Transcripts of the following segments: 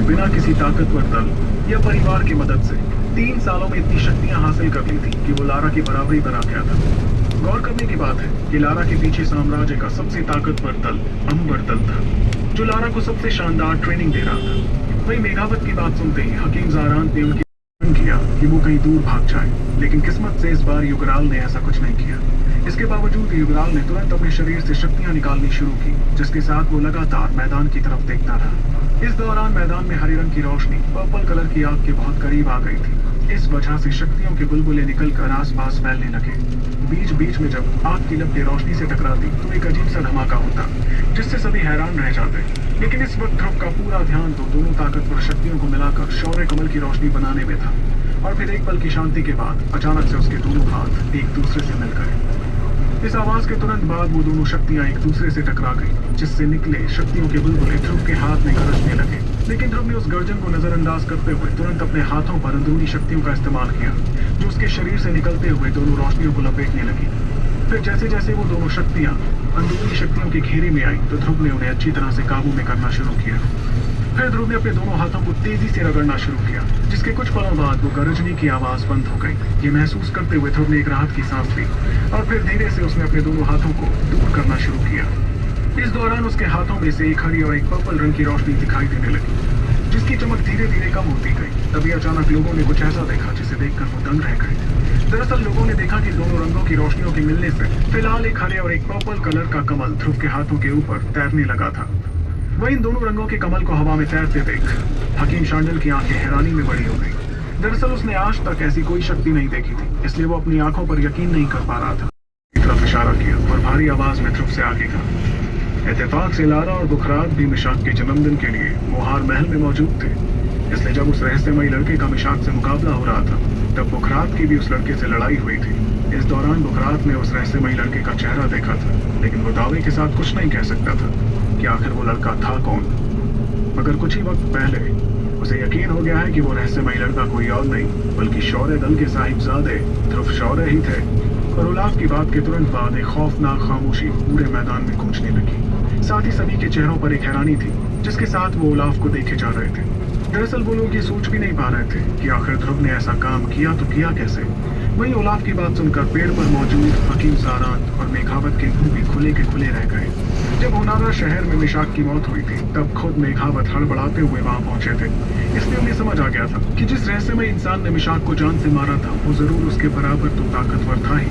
बिना किसी ताकतवर दल या परिवार की मदद से 3 सालों में इतनी शक्तियां हासिल कर ली थी कि वो लारा की बराबरी बना गया था। गौर करने की बात है कि लारा के पीछे साम्राज्य का सबसे ताकतवर दल अंबर दल था, जो लारा को सबसे शानदार ट्रेनिंग दे रहा था। वही मेघावत की बात सुनते ही हकीम जारान ने उनकी किया कि वो कहीं दूर भाग जाए, लेकिन किस्मत से इस बार युगराल ने ऐसा कुछ नहीं किया। इसके बावजूद युगराल ने तुरंत अपने शरीर से शक्तियां निकालनी शुरू की, जिसके साथ वो लगातार मैदान की तरफ देखता रहा। इस दौरान मैदान में हरे रंग की रोशनी पर्पल कलर की आग के बहुत करीब आ गई थी। इस वजह से शक्तियों के बुलबुले निकलकर आसपास फैलने लगे। बीच बीच में जब आग की लपटें रोशनी से टकराती तो एक अजीब सा धमाका होता, जिससे सभी हैरान रह जाते। लेकिन इस वक्त ध्रुव का पूरा ध्यान तो दोनों ताकतवर शक्तियों को मिलाकर शौर्य कमल की रोशनी बनाने में था। और फिर एक पल की शांति के बाद अचानक से उसके दोनों हाथ एक दूसरे से मिल गए। इस आवाज के तुरंत बाद वो दोनों शक्तियां एक दूसरे से टकरा गई, जिससे निकले शक्तियों के बुलबुले ध्रुव के हाथ में गरजने लगे। लेकिन ध्रुव ने उस गर्जन को नजरअंदाज करते हुए तुरंत अपने हाथों पर अंदरूनी शक्तियों का इस्तेमाल किया, जो उसके शरीर से निकलते हुए दोनों रोशनियों को लपेटने लगी। फिर जैसे जैसे वो दोनों शक्तियां अंदरूनी शक्तियों के घेरे में आई तो ध्रुव ने उन्हें अच्छी तरह से काबू में करना शुरू किया। फिर ध्रुव ने अपने दोनों हाथों को तेजी से रगड़ना शुरू किया, जिसके कुछ पलों बाद वो गरजने की आवाज बंद हो गई। ये महसूस करते हुए ध्रुव ने एक राहत की सांस ली और फिर धीरे से उसने अपने दोनों हाथों को दूर करना शुरू किया। इस दौरान उसके हाथों में से एक हरी और एक पर्पल रंग की रोशनी दिखाई देने लगी, जिसकी चमक धीरे धीरे कम होती गई। तभी अचानक लोगों ने कुछ ऐसा देखा जिसे देखकर वो दंग रह गए। दरअसल लोगों ने देखा कि दोनों रंगों की रोशनियों के मिलने से फिलहाल एक हरे और एक पर्पल कलर का कमल ध्रुव के हाथों के ऊपर तैरने लगा था। वह इन दोनों रंगों के कमल को हवा में तैरते देख हकीम शांडल की आंखें हैरानी में बड़ी हो गई। दरअसल उसने आज तक ऐसी कोई शक्ति नहीं देखी थी, इसलिए वो अपनी आंखों पर यकीन नहीं कर पा रहा था। एक तरफ इशारा किया और भारी आवाज में ध्रुव से आगे कहा। इत्तेफाक से लारा और बुखरात भी मिशाक के जन्मदिन के लिए मोहार महल में मौजूद थे, इसलिए जब उस रहस्यमयी लड़के का मिशाक से मुकाबला हो रहा था तब बुखरात की भी उस लड़के से लड़ाई हुई थी। इस दौरान बुखरात ने उस रहस्यमयी लड़के का चेहरा देखा था, लेकिन वो दावे के साथ कुछ नहीं कह सकता था कि आखिर वो लड़का था कौन। मगर कुछ ही वक्त पहले उसे यकीन हो गया है कि वो रहस्यमयी लड़का कोई और नहीं बल्कि शौर्य दल के साहिबजादे ध्रुव शौर्य ही थे। और उलाफ की बात के तुरंत बाद एक खौफनाक खामोशी पूरे मैदान में गूंजने लगी। साथ ही सभी के चेहरों पर एक हैरानी थी, जिसके साथ वो उलाफ को देखे जा रहे थे। दरअसल वो लोग ये सोच भी नहीं पा रहे थे कि आखिर ध्रुव ने ऐसा काम किया तो किया कैसे। वहीं उलाफ की बात सुनकर पेड़ पर मौजूद हकीम जारान और मेघावत के मुंह भी खुले के खुले रह गए। जब होनारा शहर में मिशाक की मौत हुई थी तब खुद मेघावत हड़बड़ाते हुए वहां पहुंचे थे, इसलिए उन्हें समझ आ गया था कि जिस रहस्यमय इंसान ने मिशाक को जान से मारा था वो जरूर उसके बराबर तो ताकतवर था ही।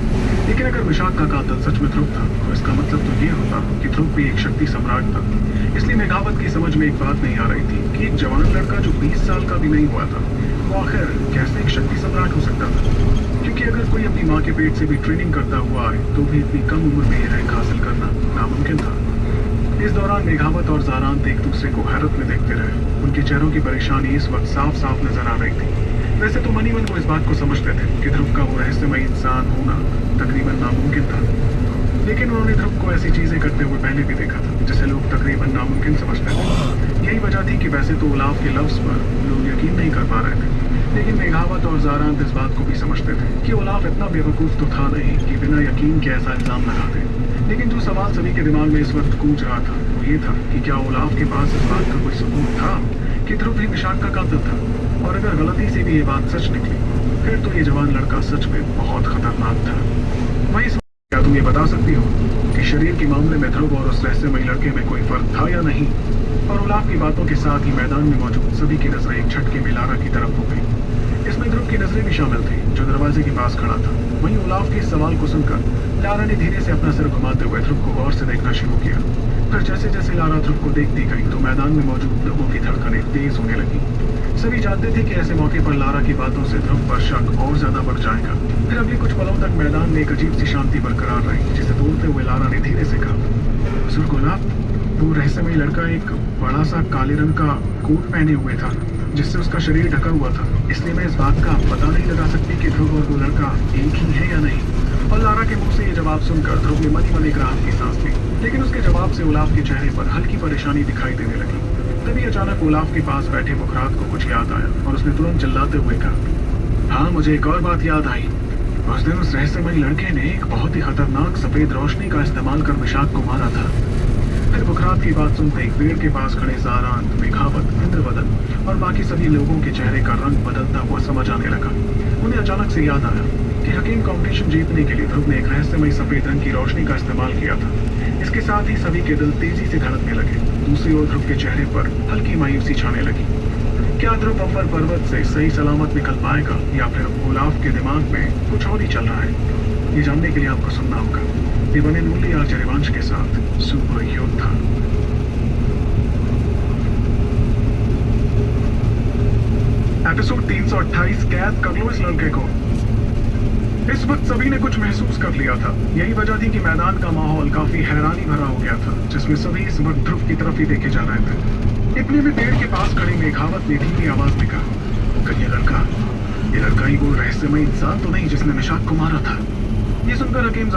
लेकिन अगर मिशाक का कातिल सच में ध्रुव था तो इसका मतलब तो ये होता कि ध्रुव भी एक शक्ति सम्राट था। इसलिए मेघावत की समझ में एक बात नहीं आ रही थी कि एक जवान लड़का जो 20 साल का भी नहीं हुआ था वो आखिर कैसे एक शक्ति सम्राट हो सकता था। क्योंकि अगर कोई अपनी माँ के पेट से भी ट्रेनिंग करता हुआ आए तो भी इतनी कम उम्र में ये रैंक हासिल करना नामुमकिन था। इस दौरान मेघावत और जारान एक दूसरे को हैरत में देखते रहे। उनके चेहरों की परेशानी इस वक्त साफ साफ नजर आ रही थी। वैसे तो मन ही मन को इस बात को समझते थे कि ध्रुव का वो रहस्यमय इंसान होना तकरीबन नामुमकिन था, लेकिन उन्होंने ध्रुव को ऐसी चीजें करते हुए पहले भी देखा था जिसे लोग तकरीबन नामुमकिन समझते थे। यही वजह थी कि वैसे तो उलाफ के लफ्ज पर लोग यकीन नहीं कर पा रहे थे, लेकिन मेघावत और जारान इस बात को भी समझते थे कि उलाफ इतना बेवकूफ तो था नहीं कि बिना यकीन के ऐसा इल्जाम लगा दे। लेकिन जो सवाल सभी के दिमाग में इस वक्त गूंज रहा था वो ये था कि क्या उलाफ के पास इस बात का कोई सबूत था कि ध्रुव ही मिशाक का कातिल था। और अगर गलती से भी ये बात सच निकली फिर तो ये जवान लड़का सच में बहुत खतरनाक था। वही क्या तुम ये बता सकती हो कि शरीर के मामले में ध्रुव और उस रहस्यमयी लड़के में कोई फर्क था या नहीं। और उलाफ की बातों के साथ ही मैदान में मौजूद सभी की नजरें एक झटके में लारा की तरफ हो गई। इसमें ध्रुव की नजरें भी शामिल थी जो दरवाजे के पास खड़ा था। वहीं उलाफ के इस सवाल को सुनकर लारा ने धीरे से अपना सिर घुमाते हुए ध्रुव को गौर से देखना शुरू किया। फिर जैसे जैसे लारा ध्रुव को देखती गई तो मैदान में मौजूद लोगों की धड़कनें तेज होने लगी। सभी जानते थे कि ऐसे मौके पर लारा की बातों से ध्रुव पर शक और ज्यादा बढ़ जाएगा। फिर अगले कुछ पलों तक मैदान में एक अजीब सी शांति बरकरार रही, जिसे तोड़ते हुए लारा ने धीरे से कहा, सुर गुलाब, वो रहस्यमयी लड़का एक बड़ा सा काले रंग का कोट पहने हुए था जिससे उसका शरीर ढका हुआ था, इसलिए मैं इस बात का पता नहीं लगा सकती कि ध्रुव और वो लड़का एक ही है या नहीं। और लारा के मुंह से ये जवाब सुनकर ध्रुव ने मन ही मन एक राहत की सांस ली, लेकिन उसके जवाब से उलाफ के चेहरे पर हल्की परेशानी दिखाई देने लगी। तभी अचानक उलाफ के पास बैठे बुखरात को कुछ याद आया और उसने तुरंत चिल्लाते हुए कहा, हाँ मुझे एक और बात याद आई। उस दिन उस रहस्यमयी लड़के ने एक बहुत ही खतरनाक सफेद रोशनी का इस्तेमाल कर मिशाक को मारा था। फिर बुखरात की बात सुनते ही पेड़ के पास खड़े जारान, मेघावत, इंद्रवदन और बाकी सभी लोगों के चेहरे का रंग बदलता हुआ समझ आने लगा। उन्हें अचानक से याद आया कि हकीम कंपटीशन जीतने के लिए ध्रुव ने एक रहस्यमयी सफेद रंग की रोशनी का इस्तेमाल किया था। इसके साथ ही सभी के दिल तेजी से धड़कने लगे। दूसरी ओर ध्रुव के चेहरे पर हल्की मायूसी छाने लगी। क्या ध्रुव अव्वल पर्वत से सही सलामत निकल पाएगा या फिर ओलाफ के दिमाग में कुछ और ही चल रहा है? ये जानने के लिए आपको सुनना होगा दीवाने नूली आज रिवांश के साथ सुपर योद्धा। एपिसोड 328 कैद कर लो इस लड़के को। इस वक्त सभी ने कुछ महसूस कर लिया था। यही वजह थी कि मैदान का माहौल काफी हैरानी भरा हो गया था, जिसमें सभी इस वक्त ध्रुव की तरफ ही देखे जा रहे थे। इतने में पेड़ के पास खड़ी मेघावत ने धीमी आवाज में कहा, "कल ये लड़का ही वो रहस्यमय इंसान तो नहीं जिसने निशाद को मारा था?" ये सुनकर हकीम